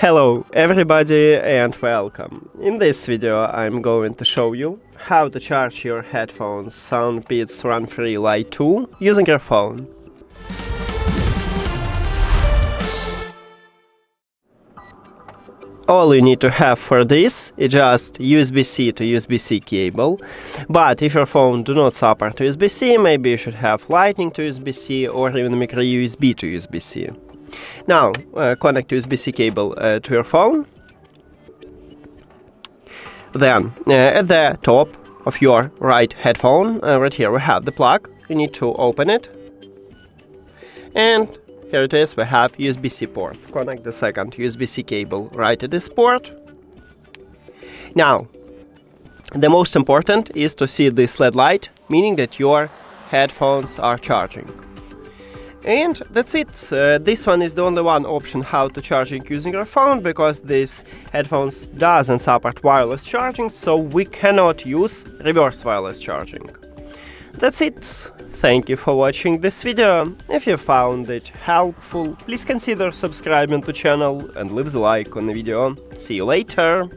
Hello everybody and welcome. In this video I'm going to show you how to charge your headphones SOUNDPEATS RunFree Lite 2 using your phone. All you need to have for this is just USB-C to USB-C cable, but if your phone do not support USB-C, maybe you should have Lightning to USB-C or even micro USB to USB-C. Now, connect USB-C cable to your phone. Then, at the top of your right headphone, right here we have the plug. You need to open it. And here it is, we have USB-C port. Connect the second USB-C cable right at this port. Now, the most important is to see this LED light, meaning that your headphones are charging. And that's it. This one is the only one option how to charging using your phone, because this headphones doesn't support wireless charging, so we cannot use reverse wireless charging. That's it. Thank you for watching this video. If you found it helpful, please consider subscribing to channel and leave the like on the video. See you later.